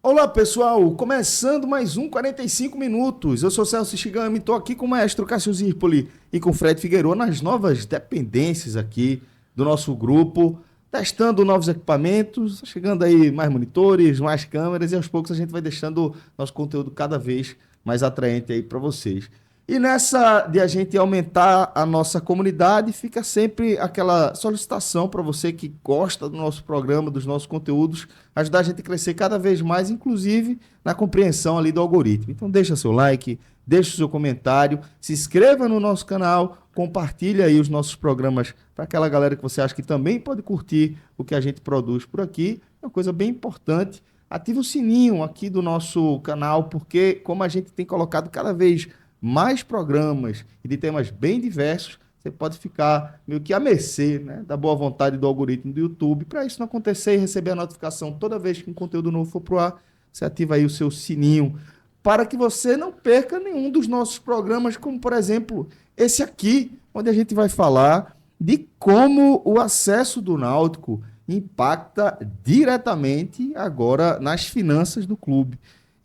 Olá pessoal, começando mais um 45 minutos. Eu sou Celso Shigami, estou aqui com o maestro Cássio Zirpoli e com o Fred Figueiredo nas novas dependências aqui do nosso grupo, testando novos equipamentos, chegando aí mais monitores, mais câmeras e aos poucos a gente vai deixando nosso conteúdo cada vez mais atraente aí para vocês. E nessa de a gente aumentar a nossa comunidade, fica sempre aquela solicitação para você que gosta do nosso programa, dos nossos conteúdos, ajudar a gente a crescer cada vez mais, inclusive na compreensão ali do algoritmo. Então deixa seu like, deixa o seu comentário, se inscreva no nosso canal, compartilha aí os nossos programas para aquela galera que você acha que também pode curtir o que a gente produz por aqui. É uma coisa bem importante. Ative o sininho aqui do nosso canal, porque como a gente tem colocado cada vez mais programas e de temas bem diversos, você pode ficar meio que à mercê, né, da boa vontade do algoritmo do YouTube. Para isso não acontecer e receber a notificação toda vez que um conteúdo novo for pro ar, você ativa aí o seu sininho para que você não perca nenhum dos nossos programas, como por exemplo esse aqui, onde a gente vai falar de como o acesso do Náutico impacta diretamente agora nas finanças do clube.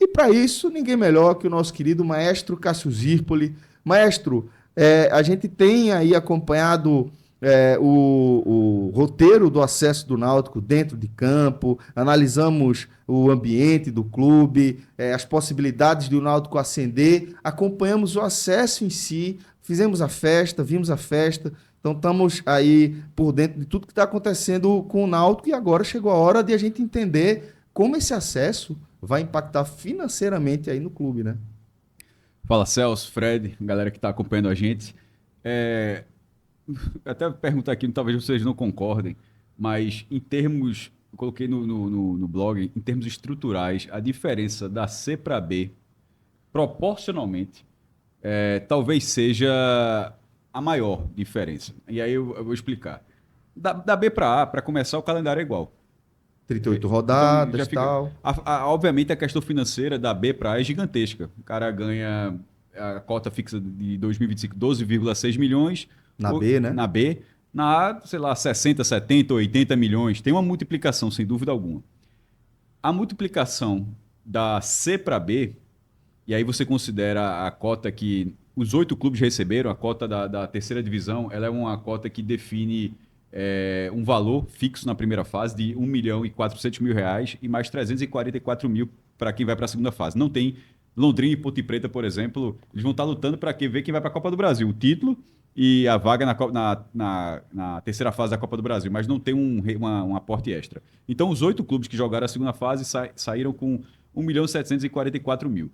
E para isso, ninguém melhor que o nosso querido maestro Cássio Zirpoli. Maestro, a gente tem aí acompanhado o roteiro do acesso do Náutico dentro de campo, analisamos o ambiente do clube, as possibilidades do Náutico ascender, acompanhamos o acesso em si, fizemos a festa, vimos a festa, então estamos aí por dentro de tudo que está acontecendo com o Náutico e agora chegou a hora de a gente entender como esse acesso vai impactar financeiramente aí no clube, né? Fala, Celso, Fred, galera que está acompanhando a gente. Até perguntar aqui, talvez vocês não concordem, mas em termos, eu coloquei no blog, em termos estruturais, a diferença da C para B, proporcionalmente, talvez seja a maior diferença. E aí eu vou explicar. Da B para A, para começar, o calendário é igual. 38 rodadas Então, e tal. Obviamente, a questão financeira da B para A é gigantesca. O cara ganha a cota fixa de 2025, 12,6 milhões. Na B, né? Na B. Na A, sei lá, 60, 70, 80 milhões. Tem uma multiplicação, sem dúvida alguma. A multiplicação da C para B, e aí você considera a cota que os 8 clubes receberam, a cota da terceira divisão, ela é uma cota que define um valor fixo na primeira fase de R$ 1.400.000 e mais 344 mil para quem vai para a segunda fase. Não tem Londrina e Ponte Preta, por exemplo, eles vão estar lutando para ver quem vai para a Copa do Brasil, o título e a vaga na terceira fase da Copa do Brasil, mas não tem um aporte extra. Então, os 8 clubes que jogaram a segunda fase saíram com 1.744.000.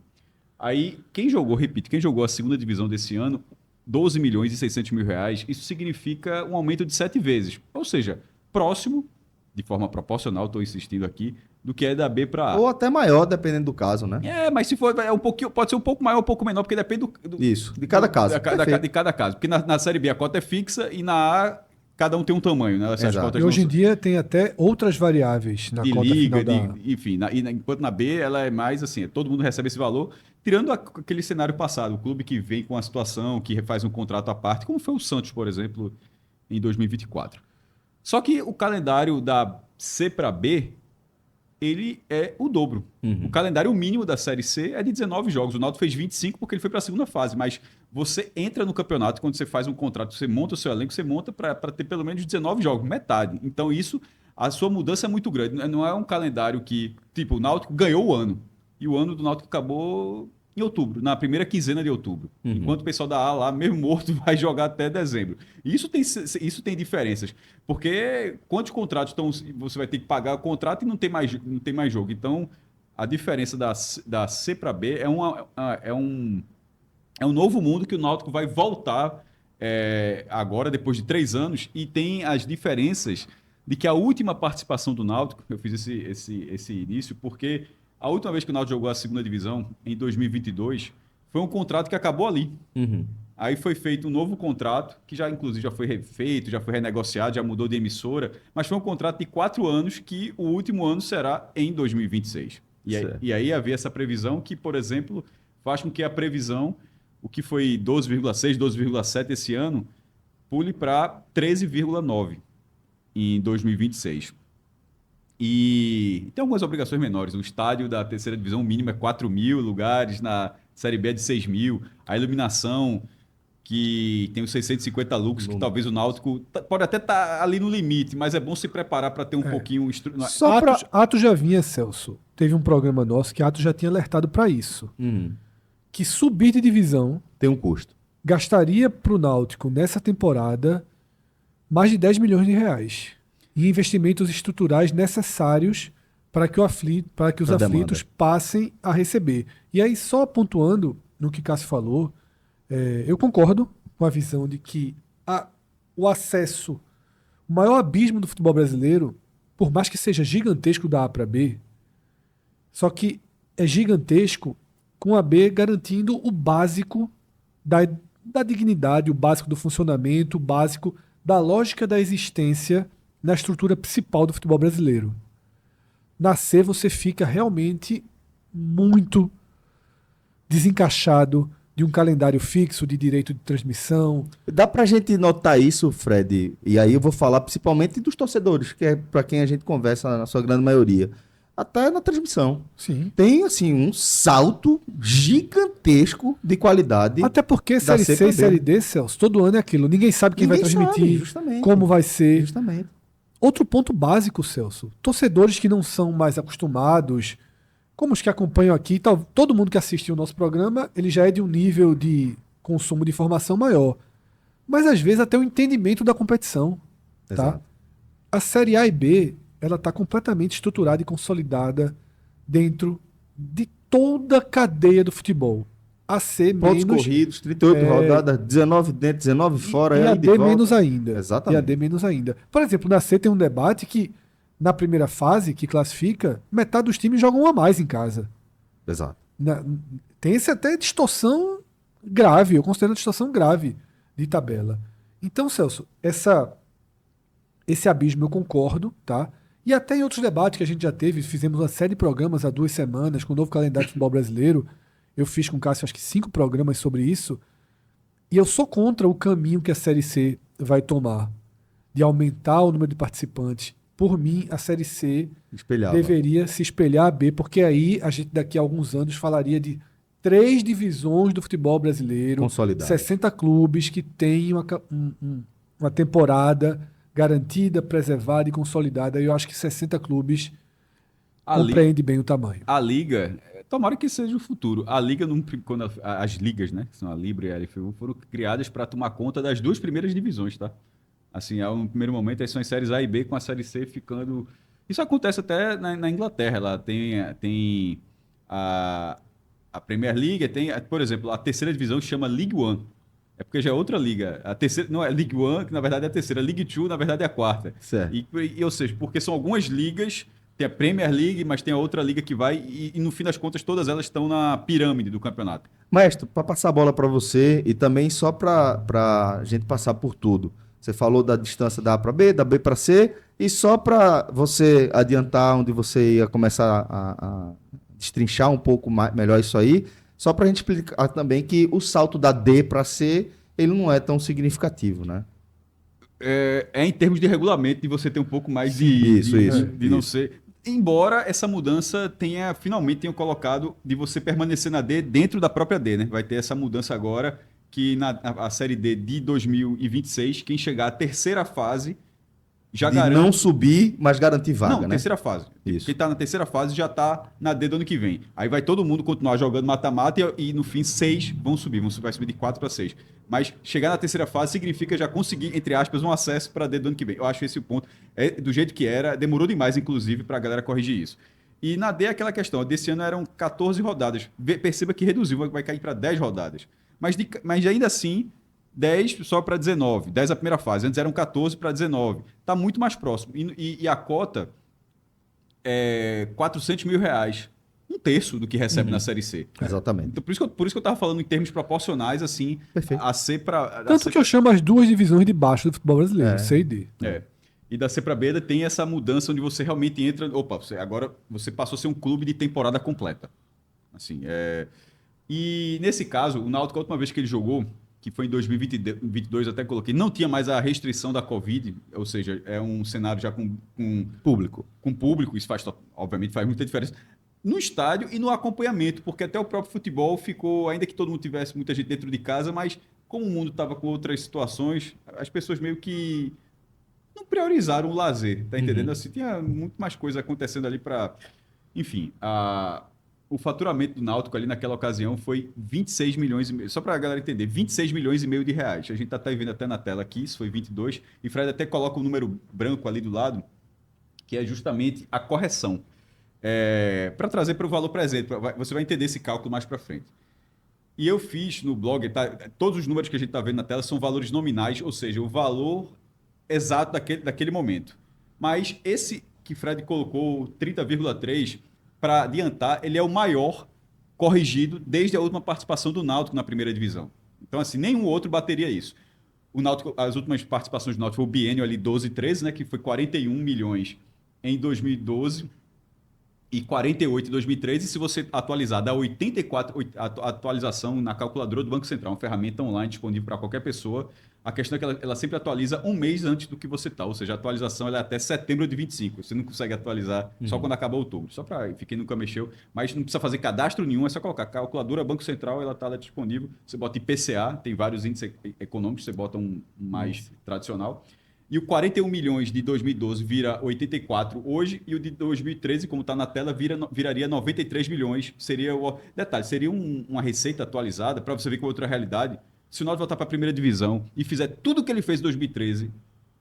Aí, quem jogou a segunda divisão desse ano, 12 milhões e 600 mil reais, isso significa um aumento de 7 vezes. Ou seja, próximo, de forma proporcional, estou insistindo aqui, do que é da B para A. Ou até maior, dependendo do caso, né? Mas se for, pode ser um pouco maior ou um pouco menor, porque depende Isso, de cada caso. De cada caso. Porque na Série B a cota é fixa e na A cada um tem um tamanho, né? E hoje em dia tem até outras variáveis na de cota liga, final enfim. Enquanto na B ela é mais assim, todo mundo recebe esse valor, tirando aquele cenário passado, o clube que vem com a situação, que faz um contrato à parte, como foi o Santos, por exemplo, em 2024. Só que o calendário da C para B, ele é o dobro. O calendário mínimo da Série C é de 19 jogos. O Náutico fez 25 porque ele foi para a segunda fase, mas você entra no campeonato, quando você faz um contrato, você monta o seu elenco, você monta para ter pelo menos 19 jogos, metade. Então a sua mudança é muito grande. Não é um calendário que, tipo, o Náutico ganhou o ano, e o ano do Náutico acabou em outubro, na primeira quinzena de outubro. Enquanto o pessoal da A lá, mesmo morto, vai jogar até dezembro. E isso tem diferenças. Porque quantos contratos você vai ter que pagar o contrato e não tem mais jogo. Então, a diferença da C para B é um novo mundo que o Náutico vai voltar agora, depois de 3 anos, e tem as diferenças de que a última participação do Náutico, eu fiz esse início, porque a última vez que o Náutico jogou a segunda divisão, em 2022, foi um contrato que acabou ali. Aí foi feito um novo contrato, que inclusive já foi refeito, já foi renegociado, já mudou de emissora, mas foi um contrato de 4 anos, que o último ano será em 2026. E aí havia essa previsão que, por exemplo, faz com que a previsão, o que foi 12,6, 12,7 esse ano, pule para 13,9 em 2026. E tem algumas obrigações menores. O estádio da terceira divisão, o mínimo é 4 mil lugares, na Série B é de 6 mil. A iluminação, que tem os 650 lucros, que talvez o Náutico pode até estar ali no limite, mas é bom se preparar para ter um pouquinho... Só Atos já vinha, Celso. Teve um programa nosso que Atos já tinha alertado para isso. Que subir de divisão tem um custo. Gastaria para o Náutico, nessa temporada, mais de 10 milhões de reais em investimentos estruturais necessários para que os aflitos passem a receber. E aí, só pontuando no que Cássio falou, eu concordo com a visão de que o acesso, o maior abismo do futebol brasileiro, por mais que seja gigantesco da A para B, só que é gigantesco com a B garantindo o básico da dignidade, o básico do funcionamento, o básico da lógica da existência na estrutura principal do futebol brasileiro. Na C você fica realmente muito desencaixado de um calendário fixo de direito de transmissão. Dá pra gente notar isso, Fred, e aí eu vou falar principalmente dos torcedores, que é para quem a gente conversa na sua grande maioria. Até na transmissão. Sim. Tem, assim, um salto gigantesco de qualidade. Até porque Série C e Série D, Celso, todo ano é aquilo. Ninguém sabe quem vai transmitir, como vai ser. Justamente. Outro ponto básico, Celso. Torcedores que não são mais acostumados, como os que acompanham aqui, todo mundo que assiste o nosso programa, ele já é de um nível de consumo de informação maior. Mas, às vezes, até o entendimento da competição. Tá? A Série A e B, ela está completamente estruturada e consolidada dentro de toda a cadeia do futebol. A C pontos menos... corridos, 38 rodadas, 19 dentro, 19 fora. E a D menos ainda. Exatamente. E a D menos ainda. Por exemplo, na C tem um debate que, na primeira fase, que classifica, metade dos times jogam um a mais em casa. Exato. Tem essa até distorção grave, eu considero uma distorção grave de tabela. Então, Celso, esse abismo eu concordo, tá? E até em outros debates que a gente já teve, fizemos uma série de programas há 2 semanas com o novo calendário de futebol brasileiro. Eu fiz com o Cássio acho que 5 programas sobre isso. E eu sou contra o caminho que a Série C vai tomar, de aumentar o número de participantes. Por mim, a Série C deveria se espelhar a B, porque aí a gente daqui a alguns anos falaria de 3 divisões do futebol brasileiro, consolidado. 60 clubes que têm uma temporada garantida, preservada e consolidada. E eu acho que 60 clubes compreende bem o tamanho. A Liga, tomara que seja o futuro. A Liga, quando as ligas, né, que são a Libra e a LFU, foram criadas para tomar conta das 2 primeiras divisões, tá? Assim, no primeiro momento, aí são as séries A e B, com a série C ficando... Isso acontece até na Inglaterra. Lá tem a Premier League, por exemplo, a terceira divisão chama League One. É porque já é outra liga. A terceira não é League One, que na verdade é a terceira. League Two, na verdade, é a quarta. Certo. Ou seja, porque são algumas ligas, tem a Premier League, mas tem a outra liga que vai, e no fim das contas, todas elas estão na pirâmide do campeonato. Maestro, para passar a bola para você e também só para a gente passar por tudo. Você falou da distância da A para B, da B para C, e só para você adiantar onde você ia começar a destrinchar um pouco melhor isso aí, só para a gente explicar também que o salto da D para C, ele não é tão significativo, né? É em termos de regulamento, de você ter um pouco mais de não ser... Embora essa mudança finalmente tenha colocado de você permanecer na D dentro da própria D, né? Vai ter essa mudança agora, que a Série D de 2026, quem chegar à terceira fase já garante... não subir, mas garantir vaga, não, né? Terceira fase. Isso. Quem está na terceira fase já está na D do ano que vem. Aí vai todo mundo continuar jogando mata-mata e no fim 6 vai subir de 4 para 6. Mas chegar na terceira fase significa já conseguir, entre aspas, um acesso para a D do ano que vem. Eu acho esse o ponto. Do jeito que era, demorou demais, inclusive, para a galera corrigir isso. E na D é aquela questão, desse ano eram 14 rodadas. Perceba que reduziu, vai cair para 10 rodadas. Mas ainda assim, 10 só para 19. 10 a primeira fase. Antes eram 14 para 19. Está muito mais próximo. E a cota é R$400 mil. Um terço do que recebe na Série C. Exatamente. Então, por isso que eu estava falando em termos proporcionais, assim, Perfeito. a C para... Tanto que eu chamo as 2 divisões de baixo do futebol brasileiro, C e D. E da C para B tem essa mudança onde você realmente entra... Opa, agora você passou a ser um clube de temporada completa. Assim, E nesse caso, o Náutico, a última vez que ele jogou, que foi em 2022, até coloquei, não tinha mais a restrição da Covid, ou seja, é um cenário já com Público. com público, isso obviamente faz muita diferença no estádio e no acompanhamento, porque até o próprio futebol ficou, ainda que todo mundo tivesse muita gente dentro de casa, mas como o mundo estava com outras situações, as pessoas meio que não priorizaram o lazer, tá entendendo? Assim, tinha muito mais coisa acontecendo ali para... Enfim, o faturamento do Náutico ali naquela ocasião foi 26 milhões e meio, só para a galera entender, 26 milhões e meio de reais. A gente está vendo até na tela aqui, isso foi 22, e Fred até coloca um número branco ali do lado, que é justamente a correção. Para trazer para o valor presente, você vai entender esse cálculo mais para frente. E eu fiz no blog, todos os números que a gente está vendo na tela são valores nominais, ou seja, o valor exato daquele momento. Mas esse que Fred colocou, 30,3, para adiantar, ele é o maior corrigido desde a última participação do Náutico na primeira divisão. Então, assim, nenhum outro bateria isso. O Náutico, as últimas participações do Náutico foi o biênio ali 12-13, né, que foi 41 milhões em 2012 e 48 em 2013, e se você atualizar, dá 84, a atualização na calculadora do Banco Central, uma ferramenta online disponível para qualquer pessoa. A questão é que ela sempre atualiza um mês antes do que você está, ou seja, a atualização ela é até setembro de 25, você não consegue atualizar só quando acaba outubro, só para quem nunca mexeu, mas não precisa fazer cadastro nenhum, é só colocar calculadora Banco Central, ela está lá disponível, você bota IPCA, tem vários índices econômicos, você bota um mais tradicional. E o 41 milhões de 2012 vira 84 hoje, e o de 2013, como está na tela, viraria 93 milhões. Seria detalhe, seria uma receita atualizada, para você ver com outra realidade. Se o Náutico voltar para a primeira divisão e fizer tudo o que ele fez em 2013...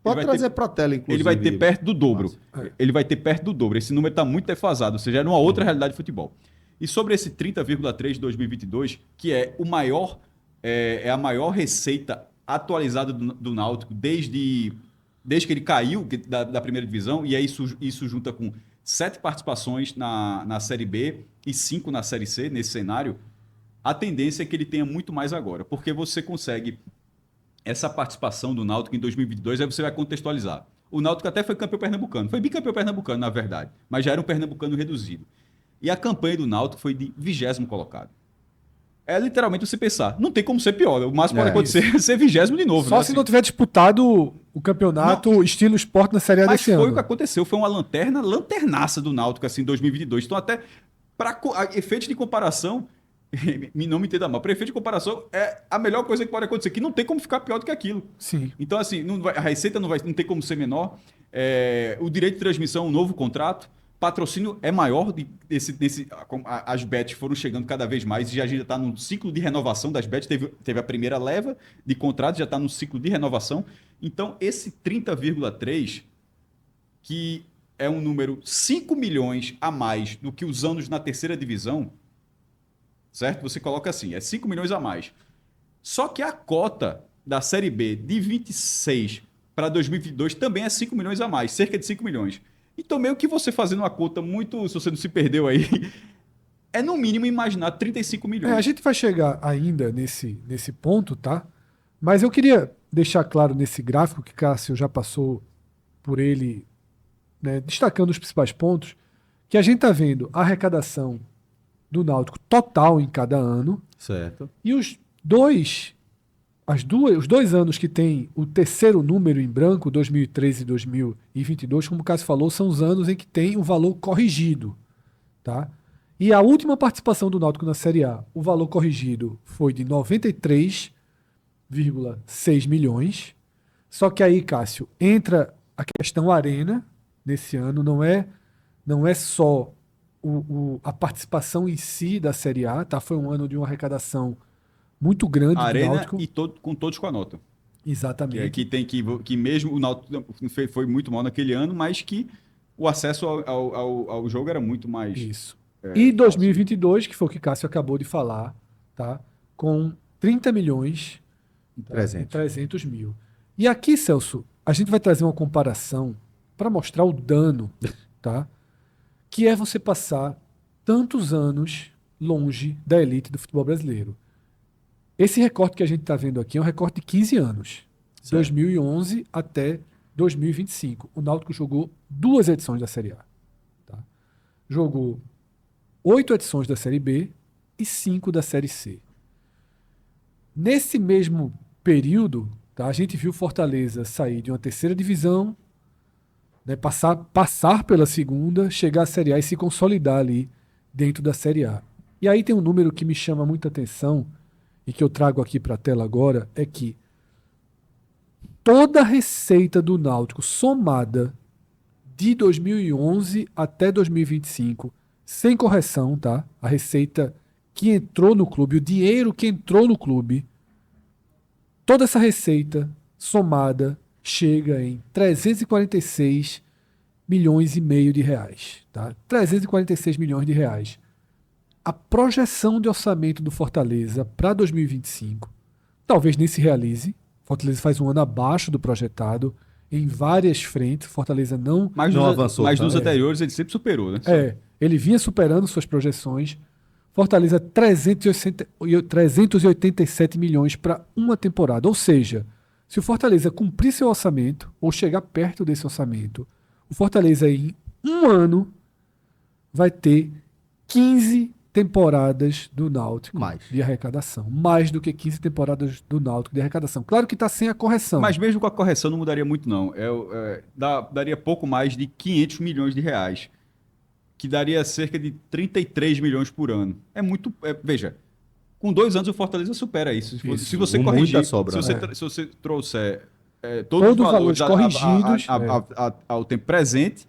Pode trazer para a tela, inclusive. Ele vai ter perto do dobro. Ele vai ter perto do dobro. Esse número está muito defasado, ou seja, era uma outra realidade de futebol. E sobre esse 30,3 de 2022, que é o maior, é a maior receita atualizada do Náutico desde que ele caiu da primeira divisão, e aí isso junta com 7 participações na Série B e 5 na Série C, nesse cenário, a tendência é que ele tenha muito mais agora, porque você consegue essa participação do Náutico em 2022, aí você vai contextualizar. O Náutico até foi campeão pernambucano, foi bicampeão pernambucano, na verdade, mas já era um pernambucano reduzido. E a campanha do Náutico foi de 20º colocado. É literalmente você pensar, não tem como ser pior, o máximo pode acontecer é ser 20º de novo. Só né? se não tiver disputado o campeonato estilo esporte na Série A desse ano. Mas foi o que aconteceu, foi uma lanternaça do Náutico assim, em 2022. Então até para efeito de comparação, não me entenda mal, para efeito de comparação é a melhor coisa que pode acontecer, que não tem como ficar pior do que aquilo. Sim. Então assim, a receita não tem como ser menor, o direito de transmissão, um novo contrato, patrocínio é maior, as bets foram chegando cada vez mais e a gente já está num ciclo de renovação das bets, teve a primeira leva de contratos, já está num ciclo de renovação. Então, esse 30,3, que é um número 5 milhões a mais do que os anos na terceira divisão, certo? Você coloca assim, é 5 milhões a mais. Só que a cota da Série B de 26 para 2022 também é 5 milhões a mais, cerca de 5 milhões. Então, meio que você fazendo uma conta muito, se você não se perdeu aí, é no mínimo imaginar 35 milhões. A gente vai chegar ainda nesse ponto, tá? Mas eu queria deixar claro nesse gráfico, que Cássio já passou por ele, né, destacando os principais pontos, que a gente está vendo a arrecadação do Náutico total em cada ano. Certo. E os dois anos que tem o terceiro número em branco, 2013 e 2022, como o Cássio falou, são os anos em que tem o valor corrigido. Tá? E a última participação do Náutico na Série A, o valor corrigido foi de 93,6 milhões. Só que aí, Cássio, entra a questão Arena nesse ano, não é só a participação em si da Série A, tá? Foi um ano de uma arrecadação muito grande Arena do Náutico. E com todos com a nota. Exatamente. Que mesmo o Náutico foi muito mal naquele ano, mas que o acesso ao jogo era muito mais... Isso. E 2022, que foi o que Cássio acabou de falar, tá? Com 30 milhões e 300 mil. E aqui, Celso, a gente vai trazer uma comparação para mostrar o dano, tá? Que é você passar tantos anos longe da elite do futebol brasileiro. Esse recorte que a gente está vendo aqui é um recorte de 15 anos. Certo. 2011 até 2025. O Náutico jogou 2 edições da Série A. Tá? Jogou 8 edições da Série B e 5 da Série C. Nesse mesmo período, tá, a gente viu Fortaleza sair de uma terceira divisão, né, passar pela segunda, chegar à Série A e se consolidar ali dentro da Série A. E aí tem um número que me chama muita atenção e que eu trago aqui para a tela agora, é que toda a receita do Náutico somada de 2011 até 2025, sem correção, tá? A receita que entrou no clube, o dinheiro que entrou no clube, toda essa receita somada chega em 346 milhões e meio de reais, tá? 346 milhões de reais. A projeção de orçamento do Fortaleza para 2025 talvez nem se realize. Fortaleza faz um ano abaixo do projetado em várias frentes. Fortaleza não avançou. Mas nos anteriores ele sempre superou, né? Ele vinha superando suas projeções. Fortaleza 387 milhões para uma temporada. Ou seja, se o Fortaleza cumprir seu orçamento ou chegar perto desse orçamento, o Fortaleza em um ano vai ter 15 temporadas do Náutico de arrecadação. Mais do que 15 temporadas do Náutico de arrecadação. Claro que está sem a correção. Mas mesmo com a correção não mudaria muito, não. Daria pouco mais de 500 milhões de reais. Que daria cerca de 33 milhões por ano. É muito... veja, com 2 anos o Fortaleza supera isso. Se você corrigir... Sobra, se você trouxer todos os valores corrigidos ao tempo presente...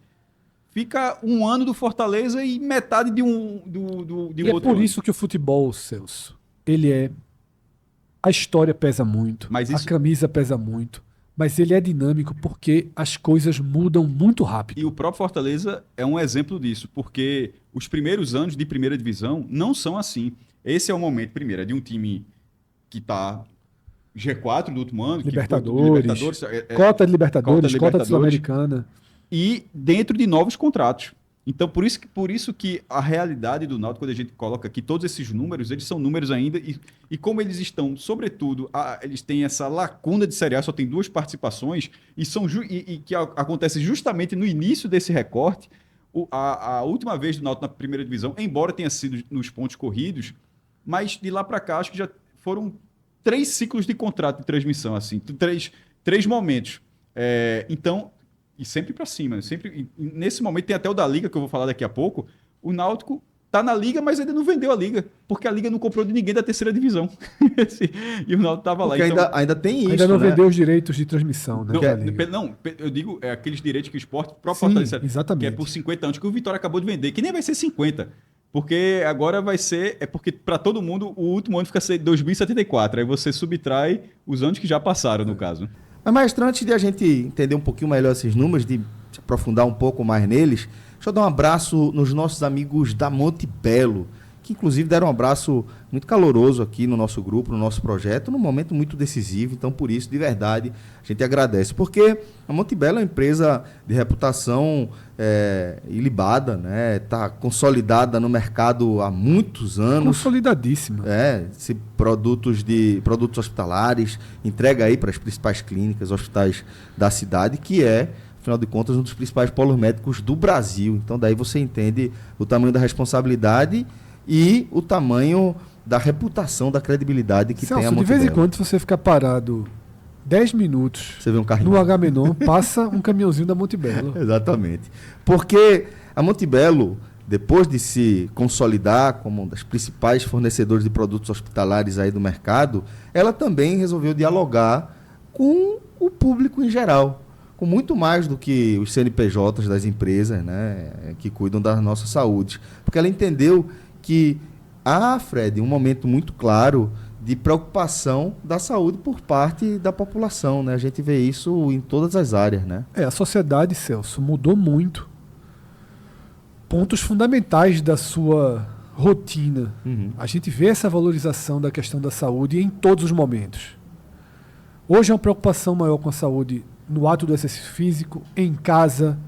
Fica um ano do Fortaleza e metade de um outro. É por isso que o futebol, Celso, a história pesa muito, a camisa pesa muito, mas ele é dinâmico porque as coisas mudam muito rápido. E o próprio Fortaleza é um exemplo disso, porque os primeiros anos de primeira divisão não são assim. Esse é o momento, primeiro, de um time que está G4 do último ano. Libertadores, cota de Libertadores, cota de Sul-Americana. E dentro de novos contratos. Então, por isso que a realidade do Náutico, quando a gente coloca aqui todos esses números, eles são números ainda, e como eles estão, sobretudo, eles têm essa lacuna de Série A, só tem 2 participações, e que acontece justamente no início desse recorte, a última vez do Náutico na primeira divisão, embora tenha sido nos pontos corridos, mas de lá para cá, acho que já foram 3 ciclos de contrato de transmissão, assim, 3 momentos. Então... E sempre para cima. Nesse momento tem até o da Liga, que eu vou falar daqui a pouco. O Náutico tá na Liga, mas ainda não vendeu a Liga. Porque a Liga não comprou de ninguém da terceira divisão. E o Náutico tava lá. Então, ainda tem isso, ainda não vendeu os direitos de transmissão, né? Não, eu digo aqueles direitos que o esporte próprio Fortaleza, exatamente. Que é por 50 anos, que o Vitória acabou de vender. Que nem vai ser 50. Porque agora vai ser... porque para todo mundo o último ano fica 2074. Aí você subtrai os anos que já passaram, no caso. Mas, Maestro, antes de a gente entender um pouquinho melhor esses números, de se aprofundar um pouco mais neles, deixa eu dar um abraço nos nossos amigos da Monte Belo, que inclusive deram um abraço muito caloroso aqui no nosso grupo, no nosso projeto, num momento muito decisivo. Então, por isso, de verdade, a gente agradece. Porque a Monte Belo é uma empresa de reputação ilibada, né? Está consolidada no mercado há muitos anos. Consolidadíssima. Produtos hospitalares, entrega aí para as principais clínicas, hospitais da cidade, que é, afinal de contas, um dos principais polos médicos do Brasil. Então, daí você entende o tamanho da responsabilidade e o tamanho da reputação, da credibilidade que tem a Monte Belo. De vez em quando, se você ficar parado 10 minutos você vê um carrinho no Agamenon, passa um caminhãozinho da Monte Belo. Exatamente. Porque a Monte Belo, depois de se consolidar como um dos principais fornecedores de produtos hospitalares aí do mercado, ela também resolveu dialogar com o público em geral, com muito mais do que os CNPJs das empresas, né, que cuidam da nossa saúde. Porque ela entendeu que há, Fred, um momento muito claro de preocupação da saúde por parte da população, né? A gente vê isso em todas as áreas, né? A sociedade, Celso, mudou muito. Pontos fundamentais da sua rotina. A gente vê essa valorização da questão da saúde em todos os momentos. Hoje é uma preocupação maior com a saúde no ato do exercício físico, em casa.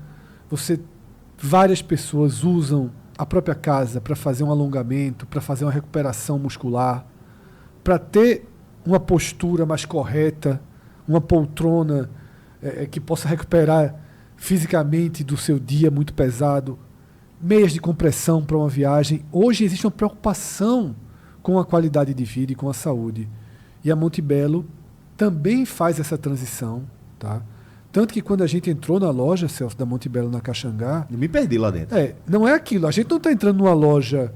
Várias pessoas usam a própria casa para fazer um alongamento, para fazer uma recuperação muscular, para ter uma postura mais correta, uma poltrona que possa recuperar fisicamente do seu dia muito pesado, meias de compressão para uma viagem. Hoje existe uma preocupação com a qualidade de vida e com a saúde. E a Montebello também faz essa transição, tá? Tanto que quando a gente entrou na loja, Celso, da Montebello na Caxangá... Eu me perdi lá dentro. Não é aquilo. A gente não está entrando numa loja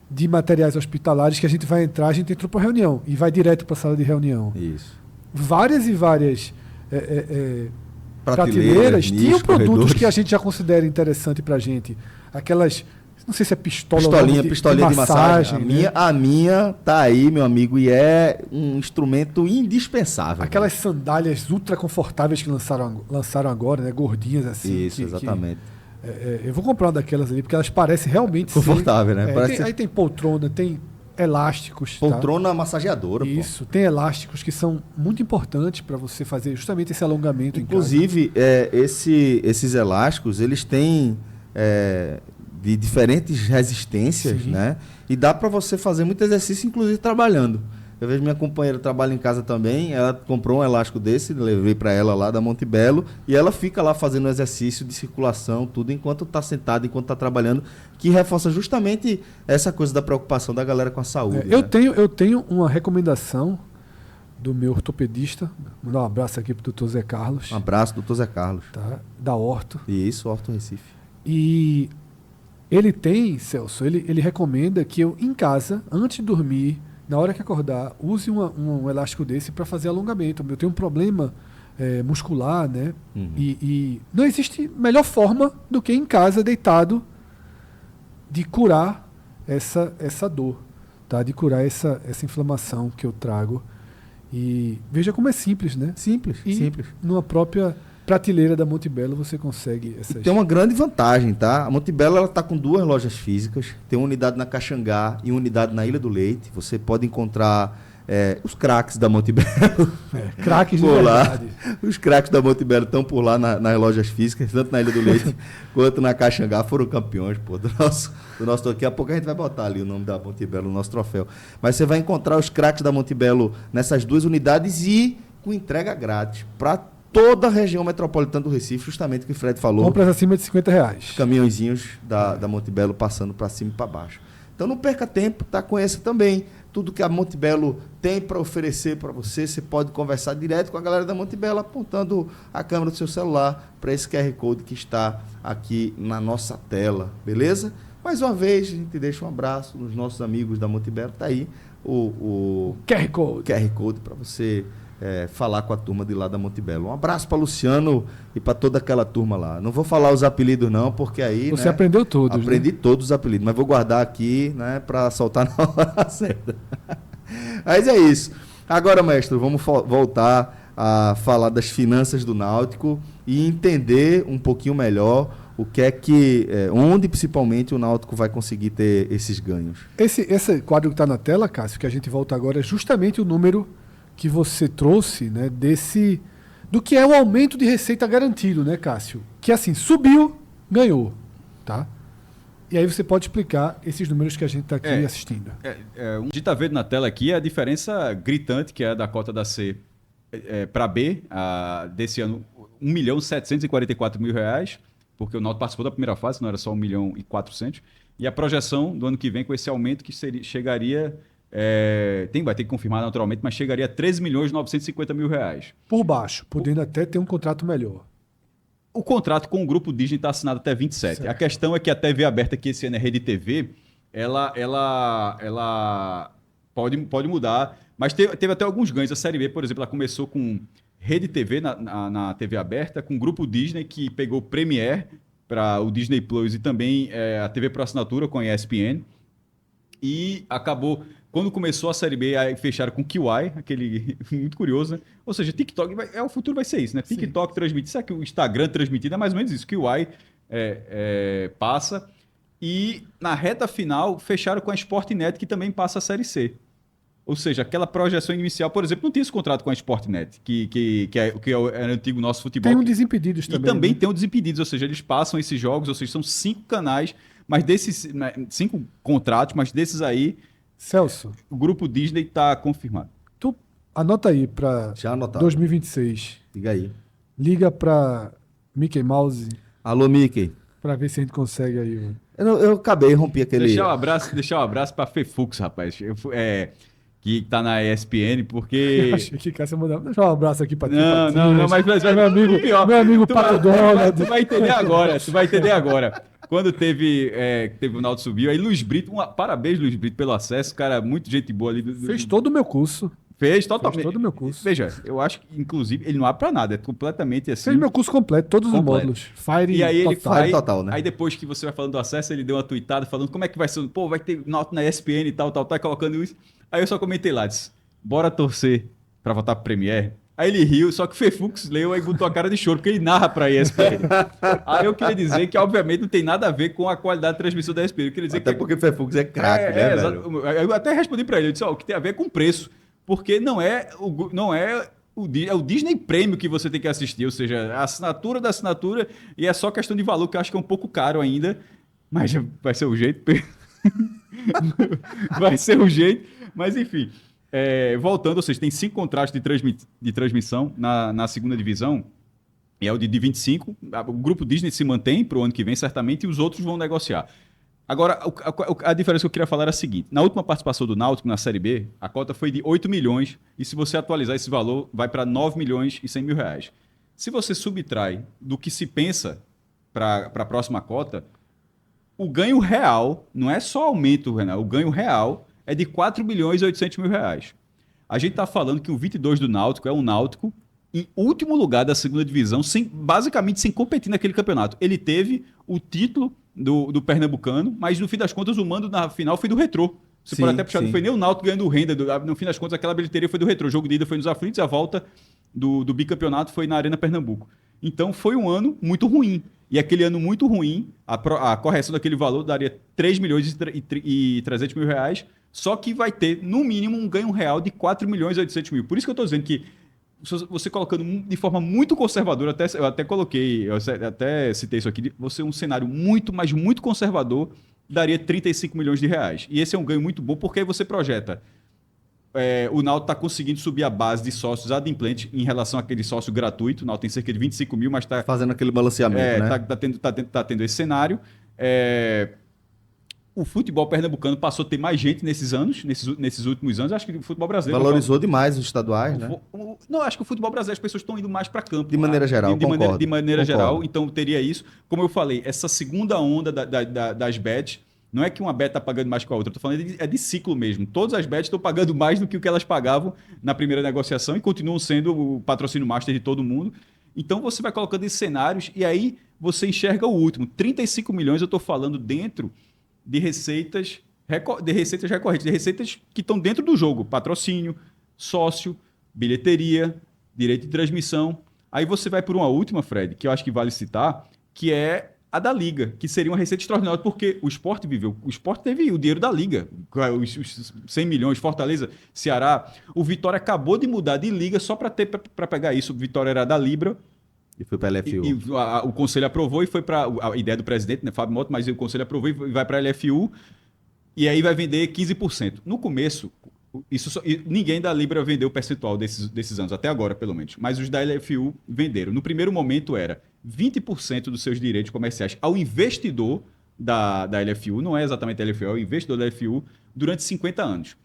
de materiais hospitalares que a gente vai entrar, a gente entrou para reunião e vai direto para a sala de reunião. Isso. Várias e várias prateleiras tinham produtos corredores. que a gente já considera interessante para a gente. Aquelas... Não sei se é pistolinha de massagem. Né? A minha tá aí, meu amigo, e é um instrumento indispensável. Aquelas sandálias ultra confortáveis que lançaram agora, né? Gordinhas assim. Isso, exatamente. Eu vou comprar uma daquelas ali, porque elas parecem realmente confortável, né? Aí tem poltrona, tem elásticos. Poltrona massageadora. Isso, tem elásticos que são muito importantes para você fazer justamente esse alongamento. Inclusive, esses elásticos, eles têm... de diferentes resistências, Sim. né? E dá para você fazer muito exercício, inclusive trabalhando. Eu vejo minha companheira trabalha em casa também, ela comprou um elástico desse, levei para ela lá da Montebello, e ela fica lá fazendo exercício de circulação, tudo enquanto está sentada, enquanto está trabalhando, que reforça justamente essa coisa da preocupação da galera com a saúde. Eu tenho uma recomendação do meu ortopedista, mandar um abraço aqui pro Dr. Zé Carlos. Um abraço, Dr. Zé Carlos. Tá? Da Orto. Isso, Orto Recife. E ele tem, Celso, ele recomenda que eu, em casa, antes de dormir, na hora que acordar, use um elástico desse para fazer alongamento. Eu tenho um problema muscular, né? Uhum. E não existe melhor forma do que em casa, deitado, de curar essa dor, tá? De curar essa inflamação que eu trago. E veja como é simples, né? Simples. Numa própria prateleira da Montebello você consegue essas... Tem uma grande vantagem, tá? A Montebello ela tá com 2 lojas físicas, tem uma unidade na Caxangá e uma unidade na Ilha do Leite. Você pode encontrar os craques da Montebello. Craques de verdade. Os craques da Montebello estão por lá nas lojas físicas, tanto na Ilha do Leite quanto na Caxangá. Foram campeões, pô, do nosso. Daqui a pouco a gente vai botar ali o nome da Montebello no nosso troféu. Mas você vai encontrar os craques da Montebello nessas 2 unidades e com entrega grátis para toda a região metropolitana do Recife, justamente o que o Fred falou. Compras acima de R$50. Caminhõezinhos da Montebello passando para cima e para baixo. Então não perca tempo, tá? Conheça também tudo que a Montebello tem para oferecer para você. Você pode conversar direto com a galera da Montebello apontando a câmera do seu celular para esse QR Code que está aqui na nossa tela, beleza? Mais uma vez, a gente deixa um abraço nos nossos amigos da Montebello. Tá aí o QR Code para você falar com a turma de lá da Montebello. Um abraço para Luciano e para toda aquela turma lá. Não vou falar os apelidos não, porque aí... Você aprendeu todos, Aprendi todos os apelidos, mas vou guardar aqui, né, para soltar na hora certa. Mas é isso. Agora, mestre, vamos voltar a falar das finanças do Náutico e entender um pouquinho melhor o que é onde principalmente o Náutico vai conseguir ter esses ganhos. Esse quadro que está na tela, Cássio, que a gente volta agora, é justamente o número que você trouxe, né, do que é o aumento de receita garantido, né, Cássio? Que assim, subiu, ganhou, tá? E aí você pode explicar esses números que a gente está aqui assistindo. O que está vendo na tela aqui é a diferença gritante que é da cota da C para B, desse ano, R$1.744.000, porque o Náutico participou da primeira fase, não era só 1.400.000, e a projeção do ano que vem com esse aumento que chegaria... vai ter que confirmar naturalmente, mas chegaria a R$3.950.000. Por baixo, podendo até ter um contrato melhor. O contrato com o Grupo Disney está assinado até 27. Certo. A questão é que a TV aberta, que esse ano é Rede TV, ela pode mudar, mas teve até alguns ganhos. A Série B, por exemplo, ela começou com Rede TV na TV aberta, com o Grupo Disney, que pegou Premiere para o Disney Plus e também a TV por assinatura com a ESPN. E acabou... Quando começou a Série B, aí fecharam com Kiwai, aquele muito curioso, né? Ou seja, TikTok, o futuro vai ser isso, né? Sim. TikTok transmite, será que o Instagram transmitido é mais ou menos isso, Kiwai passa. E na reta final, fecharam com a Sportnet, que também passa a Série C. Ou seja, aquela projeção inicial, por exemplo, não tinha esse contrato com a Sportnet, que é antigo nosso futebol. Tem um Desimpedidos também. E também né? tem o Desimpedidos, ou seja, eles passam esses jogos, ou seja, são 5 canais, mas desses 5 contratos, mas desses aí... Celso, o Grupo Disney está confirmado. Tu anota aí para 2026. Liga aí. Liga para Mickey Mouse. Alô, Mickey. Para ver se a gente consegue aí. Eu acabei, rompi aquele... Deixar um abraço para Fefux, rapaz. que tá na ESPN, porque... Achei que Cássio mandava. Deixa eu dar um abraço aqui pra ti. Não, mas meu amigo, pior. meu amigo Pato Donald. Tu vai entender agora. Quando teve o Náutico subiu, aí Luiz Brito, parabéns Luiz Brito pelo acesso, cara, muito gente boa ali. Fez todo o meu curso. Fez totalmente. Fez todo o meu curso. Veja, eu acho que, inclusive, ele não abre pra nada, é completamente assim. Fez meu curso completo, todos os módulos. Fire E aí ele total. faz, total, né? Aí depois que você vai falando do acesso, ele deu uma tweetada falando como é que vai ser, pô, vai ter Náutico na ESPN e tal, colocando isso. Aí eu só comentei lá, disse, bora torcer pra votar pro Premier. Aí ele riu, só que o Fefux leu e botou a cara de choro, porque ele narra pra ESPN. Aí eu queria dizer que, obviamente, não tem nada a ver com a qualidade da transmissão da ESPN. Eu queria dizer Até porque o Fefux é craque, né, velho? Eu até respondi pra ele, eu disse, o que tem a ver com preço. Porque não é o Disney Premium que você tem que assistir, ou seja, a assinatura da assinatura, e é só questão de valor, que eu acho que é um pouco caro ainda, mas vai ser o jeito. Vai ser o jeito, mas enfim. Voltando, ou seja, tem 5 contratos de transmissão na segunda divisão, e é o de 25. O grupo Disney se mantém para o ano que vem, certamente, e os outros vão negociar. Agora, a diferença que eu queria falar era a seguinte: na última participação do Náutico na Série B, a cota foi de 8 milhões, e se você atualizar esse valor, vai para 9 milhões e 100 mil reais. Se você subtrai do que se pensa para a próxima cota, o ganho real, não é só aumento, Renan, o ganho real é de 4 milhões e 800 mil reais. A gente está falando que o 22 do Náutico é um Náutico em último lugar da segunda divisão, basicamente sem competir naquele campeonato. Ele teve o título do Pernambucano, mas no fim das contas o mando na final foi do Retrô. Você pode até puxar, não foi nem o Náutico ganhando renda, no fim das contas aquela bilheteria foi do Retrô. O jogo de ida foi nos aflitos, a volta do bicampeonato foi na Arena Pernambuco. Então foi um ano muito ruim. E aquele ano muito ruim, a correção daquele valor daria 3 milhões e 300 mil reais, só que vai ter, no mínimo, um ganho real de 4 milhões e 800 mil. Por isso que eu estou dizendo que você colocando de forma muito conservadora, eu até citei isso aqui, você um cenário muito, mas muito conservador, daria 35 milhões de reais. E esse é um ganho muito bom, porque aí você projeta. O Náutico está conseguindo subir a base de sócios adimplentes em relação àquele sócio gratuito. O Náutico tem cerca de 25 mil, mas está fazendo aquele balanceamento, né? Tá tendo esse cenário. O futebol pernambucano passou a ter mais gente nesses últimos anos. Acho que o futebol brasileiro... Valorizou demais os estaduais, né? Não, acho que o futebol brasileiro, as pessoas estão indo mais para campo. De maneira geral, de maneira geral, então teria isso. Como eu falei, essa segunda onda das bets, não é que uma bet está pagando mais que a outra, eu estou falando de ciclo mesmo. Todas as bets estão pagando mais do que o que elas pagavam na primeira negociação e continuam sendo o patrocínio master de todo mundo. Então você vai colocando esses cenários e aí você enxerga o último. 35 milhões eu estou falando dentro de receitas recorrentes, de receitas que estão dentro do jogo. Patrocínio, sócio, bilheteria, direito de transmissão. Aí você vai por uma última, Fred, que eu acho que vale citar, que é a da Liga, que seria uma receita extraordinária, porque o Sport teve o dinheiro da Liga, os 100 milhões, Fortaleza, Ceará. O Vitória acabou de mudar de Liga só para pegar isso. O Vitória era da Libra, e foi para a LFU. O Conselho aprovou e foi para a ideia do presidente, né, Fábio Mota, mas o Conselho aprovou e vai para a LFU, e aí vai vender 15%. No começo, ninguém da Libra vendeu o percentual desses anos, até agora pelo menos, mas os da LFU venderam. No primeiro momento era 20% dos seus direitos comerciais ao investidor da LFU, não é exatamente a LFU, é o investidor da LFU, durante 50 anos.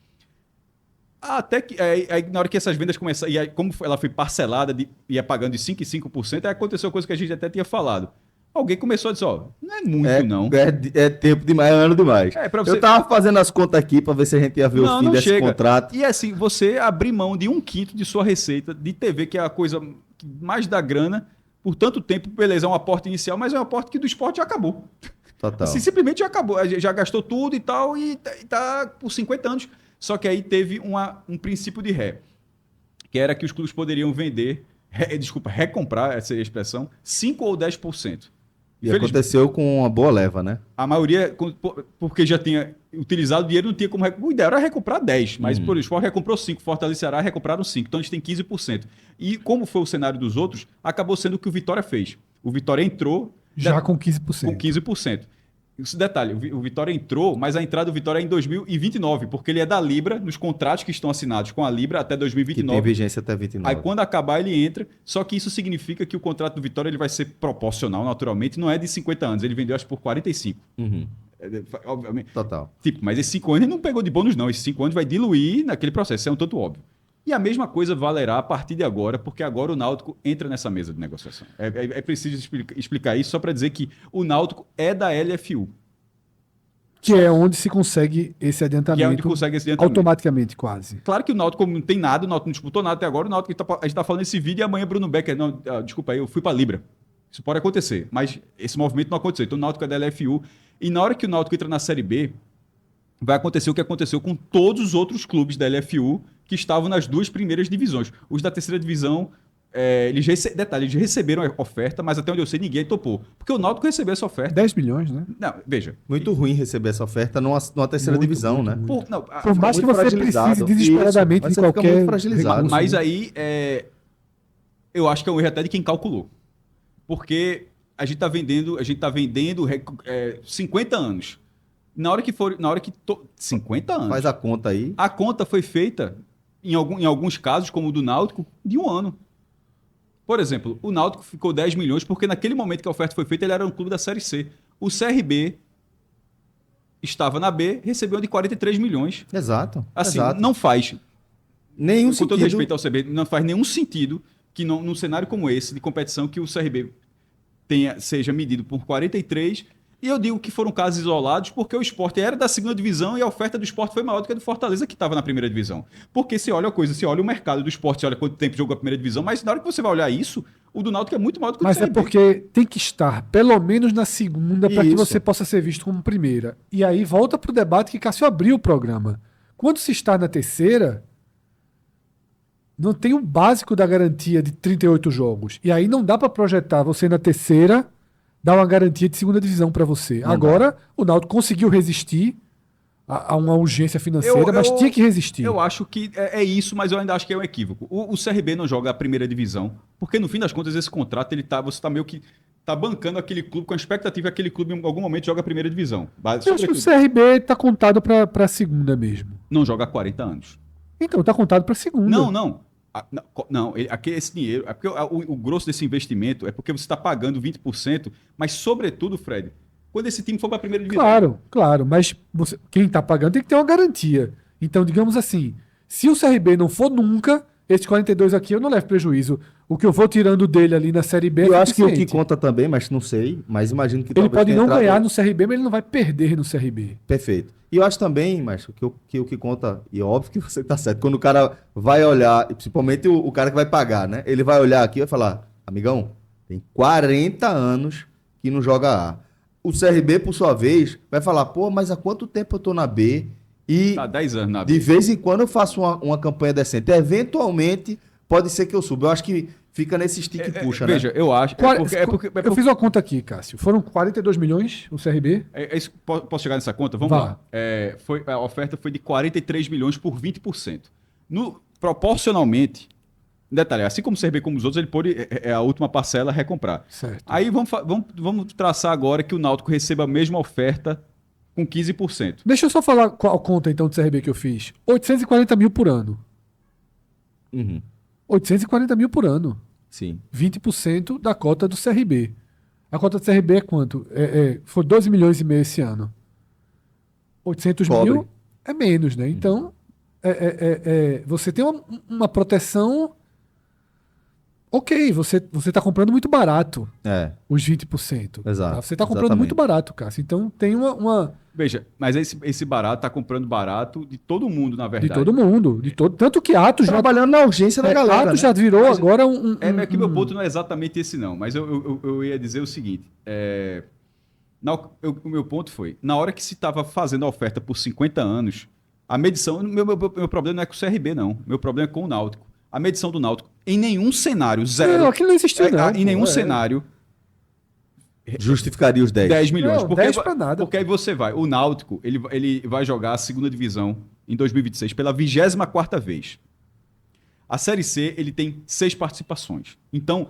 Até que, aí, na hora que essas vendas começaram, e aí, como ela foi parcelada, ia pagando de 5% em 5%, aí aconteceu coisa que a gente até tinha falado. Alguém começou a dizer, não é muito não. É tempo demais, é ano demais. Eu tava fazendo as contas aqui para ver se a gente ia ver o fim desse contrato. E assim, você abrir mão de 1/5 de sua receita de TV, que é a coisa que mais dá grana, por tanto tempo, beleza, é um aporte inicial, mas é um aporte que do esporte já acabou. Total. Assim, simplesmente já acabou, já gastou tudo e tal, e tá por 50 anos. Só que aí teve um princípio de ré, que era que os clubes poderiam recomprar, essa é a expressão, 5% ou 10%. E aconteceu com uma boa leva, né? A maioria, porque já tinha utilizado o dinheiro, não tinha como... O ideal era recomprar 10%, mas por Sport recomprou 5%, Fortaleza e Ceará recompraram 5%, então a gente tem 15%. E como foi o cenário dos outros, acabou sendo o que o Vitória fez. O Vitória entrou... Já com 15%. Com 15%. Esse detalhe, o Vitória entrou, mas a entrada do Vitória é em 2029, porque ele é da Libra, nos contratos que estão assinados com a Libra até 2029. Que tem vigência até 29. Aí quando acabar ele entra, só que isso significa que o contrato do Vitória ele vai ser proporcional, naturalmente, não é de 50 anos, ele vendeu acho por 45. Obviamente. Total. Tipo, mas esses 5 anos ele não pegou de bônus, não. Esses 5 anos vai diluir naquele processo, isso é um tanto óbvio. E a mesma coisa valerá a partir de agora, porque agora o Náutico entra nessa mesa de negociação. É preciso explicar isso só para dizer que o Náutico é da LFU. Que é onde se consegue esse adiantamento, Que é onde consegue esse adiantamento. automaticamente, quase. Claro que o Náutico, como não tem nada, o Náutico não disputou nada até agora, o Náutico, a gente está falando esse vídeo e amanhã Bruno Becker, não, desculpa aí, eu fui para Libra. Isso pode acontecer, mas esse movimento não aconteceu. Então o Náutico é da LFU. E na hora que o Náutico entra na Série B, vai acontecer o que aconteceu com todos os outros clubes da LFU que estavam nas 2 primeiras divisões. Os da terceira divisão, eles receberam a oferta, mas até onde eu sei, ninguém topou. Porque o Náutico recebeu essa oferta. 10 milhões, né? Não, veja. Muito ruim receber essa oferta numa terceira divisão, né? Por mais que você precise desesperadamente isso, de mas você fica qualquer muito fragilizado. recurso, Mas né? aí, eu acho que é um erro até de quem calculou. Porque a gente está vendendo 50 anos. Na hora que 50 anos. Faz a conta aí. A conta foi feita, em alguns casos, como o do Náutico, de 1 ano. Por exemplo, o Náutico ficou 10 milhões porque naquele momento que a oferta foi feita, ele era um clube da Série C. O CRB estava na B, recebeu de 43 milhões. Exato. Assim, exato. não faz, Nenhum com todo sentido. respeito ao CRB, não faz nenhum sentido que num cenário como esse, de competição, que o CRB seja medido por 43. E eu digo que foram casos isolados porque o Sport era da segunda divisão e a oferta do Sport foi maior do que a do Fortaleza, que estava na primeira divisão. Porque se olha a coisa, se olha o mercado do Sport, se olha quanto tempo jogou a primeira divisão, mas na hora que você vai olhar isso, o do Náutico é muito maior do que o do Mas é CRB. porque tem que estar pelo menos na segunda para que Isso. você possa ser visto como primeira. E aí volta para o debate que Cássio abriu o programa. Quando se está na terceira, não tem o básico da garantia de 38 jogos. E aí não dá para projetar você na terceira, dar uma garantia de segunda divisão para você. Não Agora, o Náutico conseguiu resistir a uma urgência financeira, mas tinha que resistir. Eu acho que é isso, mas eu ainda acho que é um equívoco. O CRB não joga a primeira divisão, porque no fim das contas esse contrato, você está meio que bancando aquele clube com a expectativa que aquele clube em algum momento joga a primeira divisão. Eu acho que o CRB está contado para a segunda mesmo. Não joga há 40 anos. Então, está contado para a segunda. Não. Esse dinheiro, é porque o grosso desse investimento é porque você está pagando 20%, mas sobretudo, Fred, quando esse time for para a primeira divisão. Claro, mas quem está pagando tem que ter uma garantia. Então, digamos assim, se o CRB não for nunca, esses 42 aqui eu não levo prejuízo. O que eu vou tirando dele ali na Série B Eu é acho que o que suficiente. conta também, mas não sei, mas imagino que Ele talvez pode tenha não entrado- ganhar no CRB, mas ele não vai perder no CRB. Perfeito. E eu acho também, mas que o que conta, e é óbvio que você está certo, quando o cara vai olhar, e principalmente o cara que vai pagar, né? Ele vai olhar aqui e vai falar, amigão, tem 40 anos que não joga A. O CRB, por sua vez, vai falar, pô, mas há quanto tempo eu tô na B? E Tá 10 anos na de B. vez em quando eu faço uma campanha decente. Eventualmente, pode ser que eu suba. Eu acho que fica nesse stick e puxa, né? Veja, eu acho. Eu fiz uma conta aqui, Cássio. Foram 42 milhões o CRB? Posso chegar nessa conta? Vamos Vá. lá. A oferta foi de 43 milhões por 20%. Proporcionalmente, detalhe, assim como o CRB como os outros, ele pôde, a última parcela, recomprar. Certo. Aí vamos traçar agora que o Náutico receba a mesma oferta com 15%. Deixa eu só falar qual conta então do CRB que eu fiz. 840 mil por ano. Uhum. 840 mil por ano. Sim. 20% da cota do CRB. A cota do CRB é quanto? Foi 12 milhões e meio esse ano. 800 Cobre. mil é menos, né? Então, você tem uma proteção. Ok, você está comprando muito barato os 20%. Exato, Tá? Você está comprando exatamente. muito barato, Cássio. Então, tem uma Veja, mas esse barato está comprando barato de todo mundo, na de verdade. todo mundo. Tanto que Atos já, Trabalhando na urgência da galera, Atos né? já virou Mas agora Mas que meu ponto não é exatamente esse, não. Mas eu ia dizer o seguinte. O meu ponto foi, na hora que se estava fazendo a oferta por 50 anos, a medição... Meu problema não é com o CRB, não. Meu problema é com o Náutico. A medição do Náutico, em nenhum cenário, zero... Não, aquilo não existiu, não. Em nenhum pô, cenário, Justificaria os 10. 10 milhões. Não, 10 pra nada. Porque aí você vai... O Náutico, ele vai jogar a segunda divisão em 2026 pela 24ª vez. A Série C, ele tem 6 participações. Então,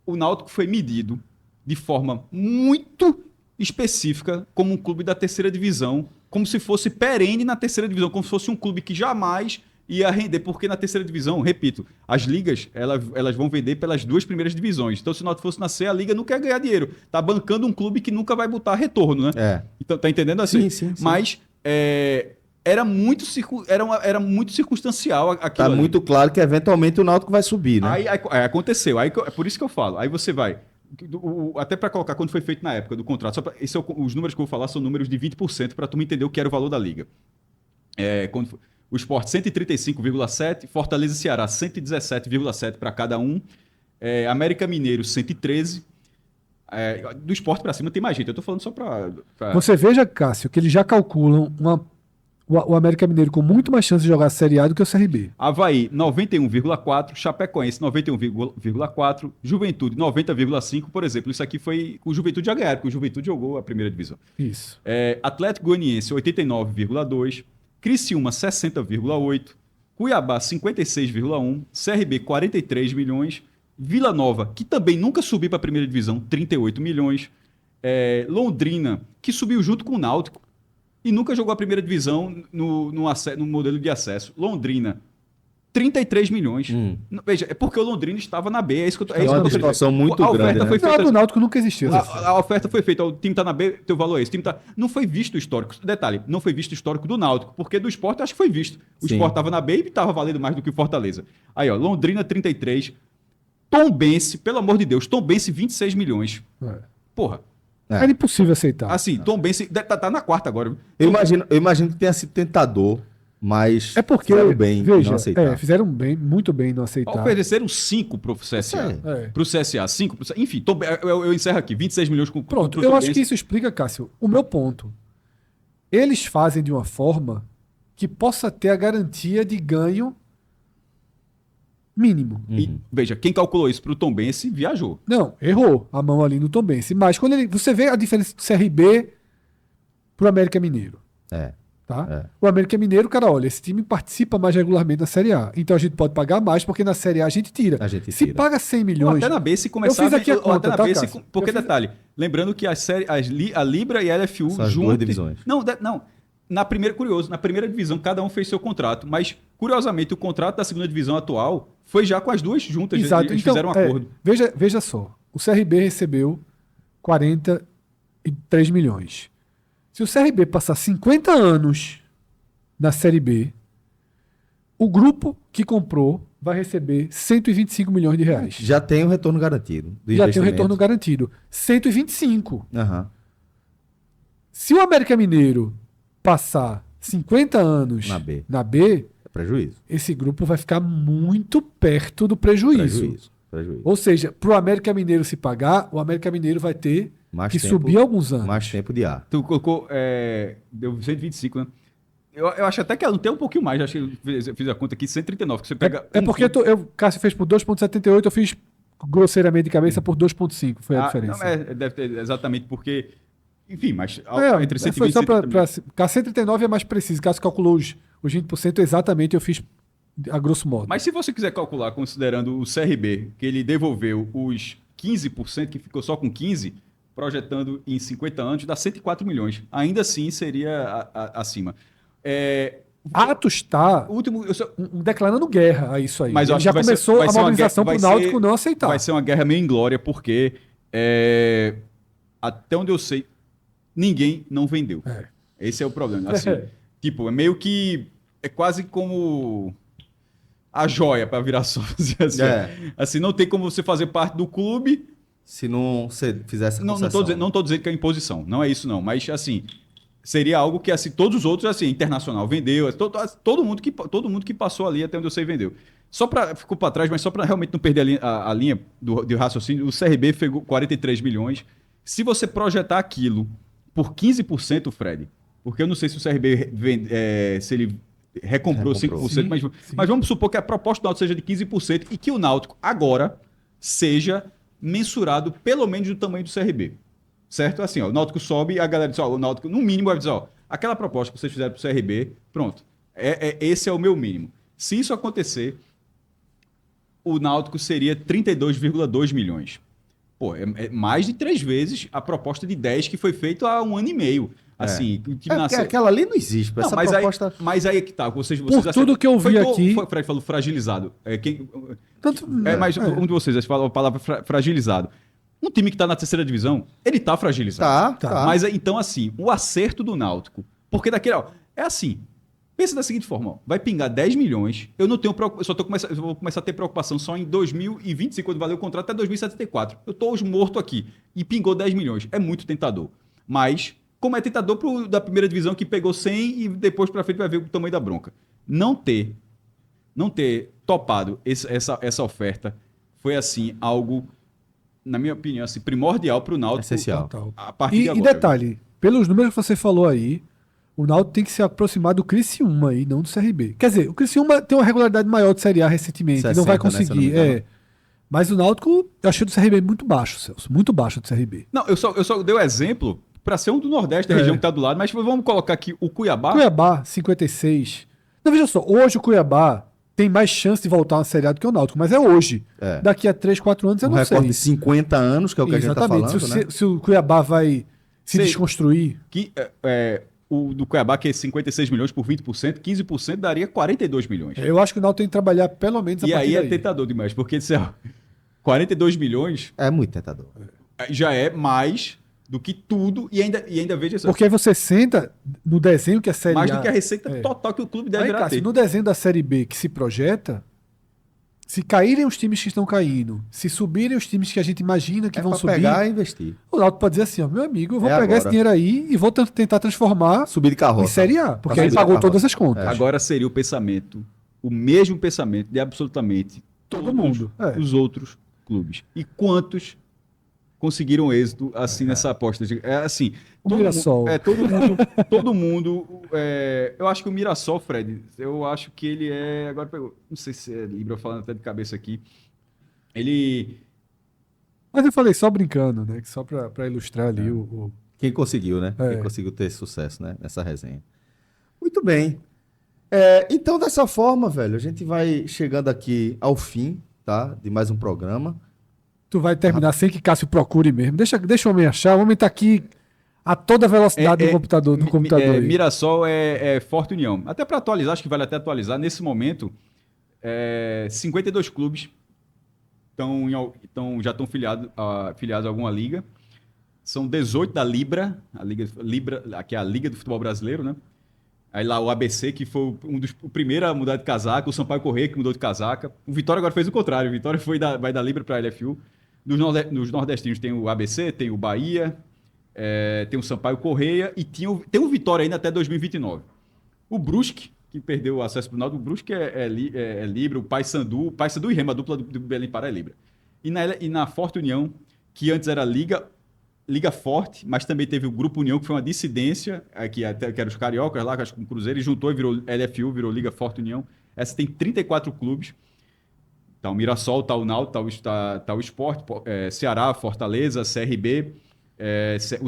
o Náutico foi medido de forma muito específica como um clube da terceira divisão, como se fosse perene na terceira divisão, como se fosse um clube que jamais ia render, porque na terceira divisão, repito, as ligas elas vão vender pelas 2 primeiras divisões. Então, se o Náutico fosse na C, a liga não quer ganhar dinheiro. Tá bancando um clube que nunca vai botar retorno, né? Então, tá entendendo assim? Sim. Mas era muito circunstancial aquilo. Tá ali. muito claro que eventualmente o Náutico vai subir, né? Aí aconteceu. É por isso que eu falo. Aí você vai. Até para colocar quando foi feito na época do contrato. Os números que eu vou falar são números de 20% para tu me entender o que era o valor da liga. O Sport 135,7, Fortaleza e Ceará 117,7 para cada um, América Mineiro 113. Do Sport para cima tem mais gente. Eu tô falando só para. Você veja, Cássio, que eles já calculam o América Mineiro com muito mais chance de jogar a Série A do que o CRB. Avaí 91,4, Chapecoense 91,4, Juventude 90,5, por exemplo. Isso aqui foi com o Juventude já ganharam, porque o Juventude jogou a primeira divisão. Isso. Atlético Goianiense 89,2, Criciúma 60,8, Cuiabá 56,1, CRB 43 milhões, Vila Nova, que também nunca subiu para a primeira divisão, 38 milhões, Londrina, que subiu junto com o Náutico e nunca jogou a primeira divisão no modelo de acesso, Londrina 33 milhões. Veja, é porque o Londrina estava na B. É isso que eu tô É uma situação muito grande, né? O final do Náutico nunca existiu. A oferta foi feita, o time está na B, teu valor é esse. O time não foi visto o histórico. Detalhe, não foi visto o histórico do Náutico, porque do Sport acho que foi visto. O Sport estava na B e estava valendo mais do que o Fortaleza. Aí, ó, Londrina 33, Tombense, pelo amor de Deus, Tombense 26 milhões. Porra. Era impossível aceitar. Assim, Tombense tá na quarta agora. Eu imagino que tenha sido tentador, mas porque fizeram bem veja, não aceitar. fizeram bem, muito bem não aceitar. Ofereceram 5 pro CSA. Pro CSA, 5. Enfim, eu encerro aqui. 26 milhões com Pronto, eu acho que isso explica, Cássio, o meu ponto. Eles fazem de uma forma que possa ter a garantia de ganho mínimo. E, veja, quem calculou isso pro Tombense viajou. Não, errou a mão ali no Tombense. Mas quando você vê a diferença do CRB pro América Mineiro. Tá? O América Mineiro, cara, olha, esse time participa mais regularmente da Série A. Então a gente pode pagar mais, porque na Série A a gente tira. Se paga 100 milhões... Ou até na B, se começar... Eu fiz aqui a conta, até na B, porque, detalhe, lembrando que a Libra e a LFU são as duas divisões. Não, na primeira divisão, cada um fez seu contrato, mas, curiosamente, o contrato da segunda divisão atual foi já com as duas juntas. Exato. Eles fizeram um acordo. Veja só, o CRB recebeu 43 milhões. Se o CRB passar 50 anos na Série B, o grupo que comprou vai receber 125 milhões de reais. Já tem o retorno garantido. Já tem o retorno garantido. 125. Se o América Mineiro passar 50 anos na B, é prejuízo. Esse grupo vai ficar muito perto do prejuízo. Ou seja, para o América Mineiro se pagar, o América Mineiro vai ter que subir alguns anos. Mais tempo de ar. Tu colocou, deu 125, né? Eu acho até que ela tem um pouquinho mais. Acho que eu fiz a conta aqui, 139. Que você pega porque Cássio fez por 2,78, eu fiz grosseiramente de cabeça por 2,5. Foi a diferença. Não, deve ter exatamente porque... Enfim, mas entre 120 foi só para 139 é mais preciso. Cássio calculou os 20% exatamente, eu fiz a grosso modo. Mas se você quiser calcular, considerando o CRB, que ele devolveu os 15%, que ficou só com 15%, projetando em 50 anos, dá 104 milhões. Ainda assim, seria acima. Atos está declarando guerra a isso aí. Mas já começou a mobilização para o Náutico não aceitar. Vai ser uma guerra meio inglória, porque até onde eu sei, ninguém não vendeu. Esse é o problema. Assim, tipo, é meio que... É quase como a joia para virar sócio. Assim, não tem como você fazer parte do clube... Se não você fizesse não estou dizendo que é imposição. Não é isso, não. Mas, assim... Seria algo que, assim, todos os outros, assim, Internacional vendeu, todo mundo que passou ali, até onde eu sei, vendeu. Ficou para trás, mas só para realmente não perder a linha do raciocínio, o CRB pegou 43 milhões. Se você projetar aquilo por 15%, Fred, porque eu não sei se o CRB se ele recomprou 5%, mas vamos supor que a proposta do Náutico seja de 15% e que o Náutico agora seja mensurado pelo menos do tamanho do CRB. Certo? Assim, ó, o Náutico sobe e a galera diz, o Náutico, no mínimo, vai dizer, aquela proposta que vocês fizeram para o CRB, pronto. Esse é o meu mínimo. Se isso acontecer, o Náutico seria 32,2 milhões. Pô, é mais de 3 vezes a proposta de 10 que foi feita há 1 ano e meio. Assim, o time nasceu... aquela ali não existe. Não, Essa mas, proposta... mas aí é que tá. Vocês Por tudo que eu vi aqui... O Fred falou fragilizado. Tanto, Um de vocês falou a palavra fragilizado. Um time que tá na terceira divisão, ele tá fragilizado. Tá. Mas então, assim, o acerto do Náutico... Porque daquele... Ó, é assim... Pensa da seguinte forma, ó, vai pingar 10 milhões, eu não tenho preocupação, eu vou começar a ter preocupação só em 2025, quando valer o contrato, até 2074. Eu tô hoje morto aqui e pingou 10 milhões. É muito tentador. Mas, como é tentador da primeira divisão que pegou 100 e depois pra frente vai ver o tamanho da bronca. Não ter topado essa oferta foi, assim, algo, na minha opinião, assim, primordial pro Náutico. Essencial. A partir de agora. E detalhe, pelos números que você falou aí, o Náutico tem que se aproximar do Criciúma aí, não do CRB. Quer dizer, o Criciúma tem uma regularidade maior de Série A recentemente, 60, não vai conseguir. Né, mas o Náutico, eu achei do CRB muito baixo, Celso. Muito baixo do CRB. Não, eu só dei o exemplo para ser um do Nordeste, da região que está do lado, mas vamos colocar aqui o Cuiabá. Cuiabá, 56. Não, veja só, hoje o Cuiabá tem mais chance de voltar a uma Série A do que o Náutico, mas é hoje. Daqui a 3, 4 anos eu não sei. Um recorde de 50 anos, que é o que a gente está falando. Se o Cuiabá vai se desconstruir... O do Cuiabá, que é 56 milhões por 20%, 15% daria 42 milhões. Eu acho que o Náutico tem que trabalhar pelo menos a partir daí. E aí é tentador demais, porque 42 milhões... É muito tentador. Já é mais do que tudo e ainda veja... Porque aí você senta no desenho que a Série A... Mais do que a receita total que o clube deve ter. No desenho da Série B que se projeta, se caírem os times que estão caindo, se subirem os times que a gente imagina que vão subir... pegar e investir. O Náutico pode dizer assim, ó, meu amigo, eu vou pegar esse dinheiro aí e vou tentar transformar subir de carroça em Série A, porque aí pagou todas as contas. Agora seria o mesmo pensamento de absolutamente todo mundo. Os outros clubes. E quantos conseguiram êxito assim nessa aposta? Assim, o Mirassol. Todo mundo. Eu acho que o Mirassol, Fred, eu acho que ele é. Agora não sei se é Libra, falando até de cabeça aqui. Ele. Mas eu falei só brincando, né? Só para ilustrar ali o. Quem conseguiu, né? Quem conseguiu ter sucesso, né? Nessa resenha. Muito bem. Então, dessa forma, velho, a gente vai chegando aqui ao fim, tá? De mais um programa. Tu vai terminar sem que Cássio procure mesmo. Deixa o homem achar. O homem tá aqui a toda velocidade do computador. Mirassol é Forte União. Até para atualizar, acho que vale até atualizar. Nesse momento, 52 clubes já estão filiados a alguma liga. São 18 da Libra, que é a Liga do Futebol Brasileiro, né? Aí lá o ABC, que foi o primeiro a mudar de casaca, o Sampaio Corrêa, que mudou de casaca. O Vitória agora fez o contrário. O Vitória vai da Libra para a LFU. Nos nordestinos tem o ABC, tem o Bahia, tem o Sampaio Corrêa e tem o Vitória ainda até 2029. O Brusque, que perdeu o acesso para o Náutico, o Brusque é Libra, o Paysandu e Remo, a dupla do Belém Pará é Libra. E na Forte União, que antes era Liga Forte, mas também teve o Grupo União, que foi uma dissidência, que era os cariocas lá, acho que o Cruzeiro, e juntou e virou LFU, virou Liga Forte União. Essa tem 34 clubes. Tá o Mirassol, tá o Náutico, tá o Sport, Ceará, Fortaleza, CRB, o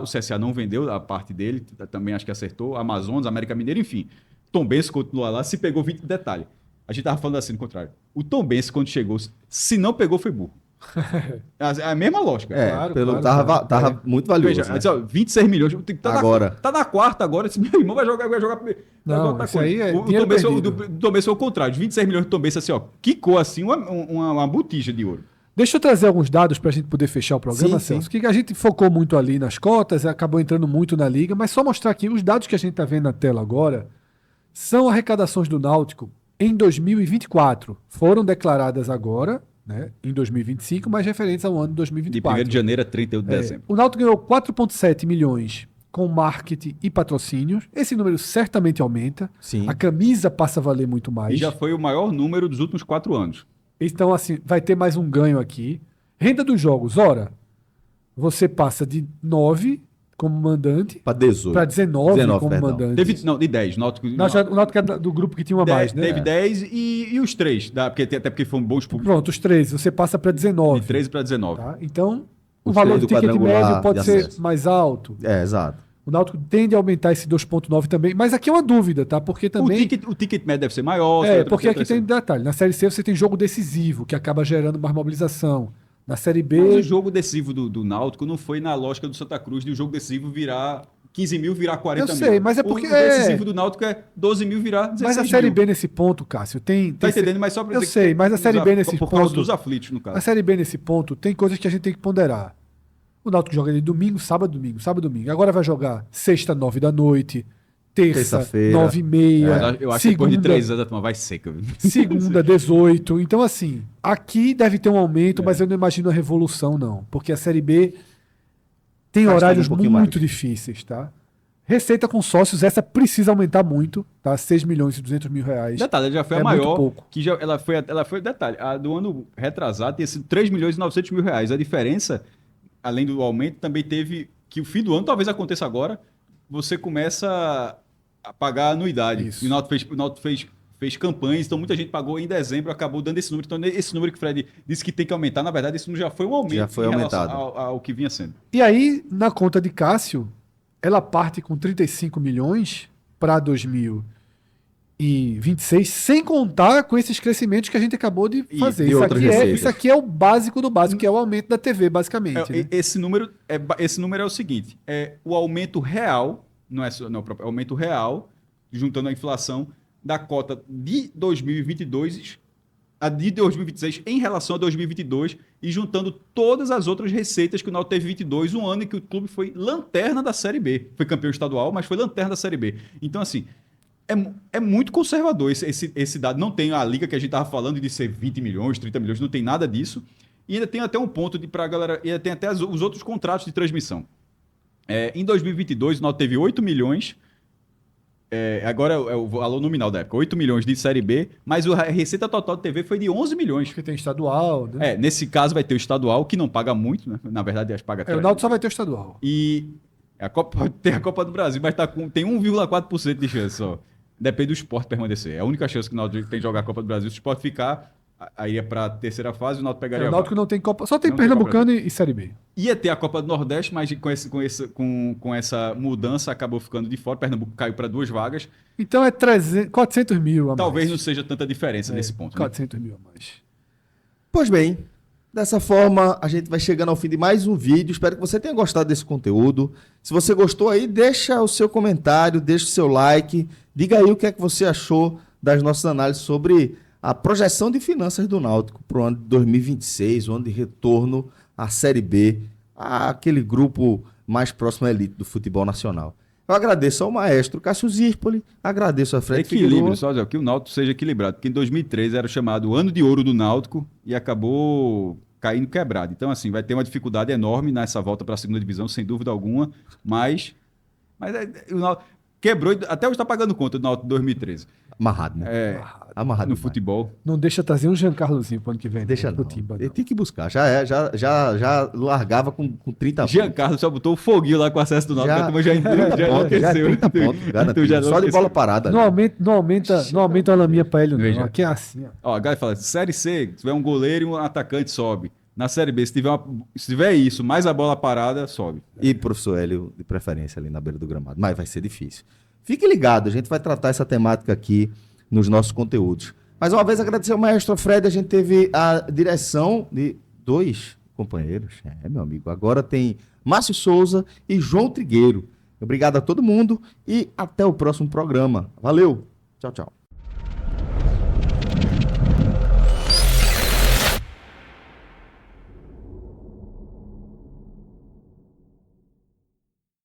CSA não vendeu a parte dele, também acho que acertou, Amazonas, América Mineiro, enfim. Tombense continua lá, se pegou 20 detalhes. A gente tava falando assim, no contrário. O Tombense, quando chegou, se não pegou, foi burro. É a mesma lógica. Tava muito valioso. Veja, né? 26 milhões. Tá na quarta agora. Esse meu irmão vai jogar. Não, isso aí é o Tombense foi o contrário. 26 milhões do Tombense, assim, ó. Quicou assim uma botija de ouro. Deixa eu trazer alguns dados para a gente poder fechar o programa, Celso. Que a gente focou muito ali nas cotas, acabou entrando muito na liga, mas só mostrar aqui os dados que a gente está vendo na tela agora são arrecadações do Náutico em 2024. Foram declaradas agora, né, em 2025, mas referentes ao ano de 2024. De 1º de janeiro a 31 de dezembro. O Náutico ganhou 4,7 milhões com marketing e patrocínios. Esse número certamente aumenta. Sim. A camisa passa a valer muito mais. E já foi o maior número dos últimos 4 anos. Então, assim, vai ter mais um ganho aqui. Renda dos jogos, você passa de 9 como mandante para 18. Para 19 como mandante. De 10. O Náutico é do grupo que tinha uma mais, né? Teve 10 e os 3, até porque foram bons públicos. Pronto, os 3. Você passa para 19. De 13 para 19. Tá? Então, o valor do ticket médio pode ser mais alto. Exato. O Náutico tende a aumentar esse 2,9 também. Mas aqui é uma dúvida, tá? Porque também... O ticket médio deve ser maior. Porque aqui tem detalhe. Na Série C você tem jogo decisivo, que acaba gerando mais mobilização. Na Série B... Mas o jogo decisivo do Náutico não foi na lógica do Santa Cruz de o jogo decisivo virar 15 mil virar 40 Eu mil. sei, mas é porque... O decisivo do Náutico é 12 mil virar 16 Mas a mil. Série B nesse ponto, Cássio, tem... Tá entendendo? Mas só pra Eu dizer sei, mas a Série B nesse por causa ponto... dos aflitos, no caso. A Série B nesse ponto tem coisas que a gente tem que ponderar. O Náutico joga de domingo, sábado, domingo. Agora vai jogar sexta, 9 da noite, terça-feira, 9h30. Eu acho que segunda, depois de 3 anos a turma vai seca. segunda, 18. Então, assim, aqui deve ter um aumento, mas eu não imagino a revolução, não. Porque a Série B tem horários muito difíceis, tá? Receita com sócios, essa precisa aumentar muito, tá? 6 milhões e 200 mil reais. Detalhe, ela já foi a maior. Que já, ela foi, detalhe, a do ano retrasado tinha sido 3 milhões e 900 mil reais. A diferença, além do aumento, também teve que o fim do ano, talvez aconteça agora, você começa a pagar a anuidade. Isso. E o Náutico fez campanhas, então muita gente pagou em dezembro, acabou dando esse número. Então, esse número que o Fred disse que tem que aumentar, na verdade, esse número já foi um aumento. Já foi aumentado. Ao que vinha sendo. E aí, na conta de Cássio, ela parte com 35 milhões para 2026, sem contar com esses crescimentos que a gente acabou de fazer. Isso aqui é o básico do básico, que é o aumento da TV, basicamente. Né? Esse número é o seguinte: é o aumento real, não é o aumento real, juntando a inflação, da cota de 2022, a de 2026 em relação a 2022 e juntando todas as outras receitas que o Náutico teve em 22, um ano em que o clube foi lanterna da Série B. Foi campeão estadual, mas foi lanterna da Série B. Então, assim, é muito conservador esse dado. Não tem a liga que a gente estava falando de ser 20 milhões, 30 milhões, não tem nada disso. E ainda tem até um ponto para a galera, e ainda tem até os outros contratos de transmissão. Em 2022, o Náutico teve 8 milhões. Agora é o valor nominal da época, 8 milhões de Série B, mas a receita total de TV foi de 11 milhões. Porque tem estadual, né? Nesse caso vai ter o estadual, que não paga muito, né? Na verdade, as paga... O Náutico só vai ter o estadual. E tem a Copa do Brasil, mas tem 1,4% de chance só. Depende do Sport permanecer. É a única chance que o Náutico tem de jogar a Copa do Brasil. Se o Sport ficar, aí é para a terceira fase, o Náutico pegaria o Náutico não tem Copa, só tem Pernambucano e Série B. Ia ter a Copa do Nordeste, mas com essa mudança acabou ficando de fora. Pernambuco caiu para 2 vagas. Então é 400 mil a mais. Talvez não seja tanta diferença nesse ponto. 400 mil a mais. Pois bem, dessa forma a gente vai chegando ao fim de mais um vídeo. Espero que você tenha gostado desse conteúdo. Se você gostou aí, deixa o seu comentário, deixa o seu like. Diga aí o que é que você achou das nossas análises sobre a projeção de finanças do Náutico para o ano de 2026, o ano de retorno à Série B, aquele grupo mais próximo à elite do futebol nacional. Eu agradeço ao maestro Cássio Zirpoli, agradeço a Fred Figueiredo. Só que o Náutico seja equilibrado, porque em 2013 era chamado Ano de Ouro do Náutico e acabou caindo quebrado. Então, assim, vai ter uma dificuldade enorme nessa volta para a segunda divisão, sem dúvida alguma, mas o Náutico quebrou, até hoje está pagando conta do Náutico de 2013. Amarrado, né? Amarrado no futebol. Não deixa trazer um Giancarlozinho para o ano que vem. Deixa não. Ele tem que buscar. Já largava com 30 pontos. Giancarlo só botou o foguinho lá com o acesso do Náutico, já enlouqueceu. 30 pontos, garantido. Só de bola parada. Não aumenta a laminha para ele, não. Aqui é assim. Ó, a galera fala, Série C, se tiver um goleiro e um atacante, sobe. Na Série B, se tiver isso, mais a bola parada, sobe. E professor Hélio, de preferência, ali na beira do gramado. Mas vai ser difícil. Fique ligado, a gente vai tratar essa temática aqui nos nossos conteúdos. Mais uma vez, agradecer ao maestro Fred, a gente teve a direção de 2 companheiros. Meu amigo, agora tem Márcio Souza e João Trigueiro. Obrigado a todo mundo e até o próximo programa. Valeu, tchau, tchau.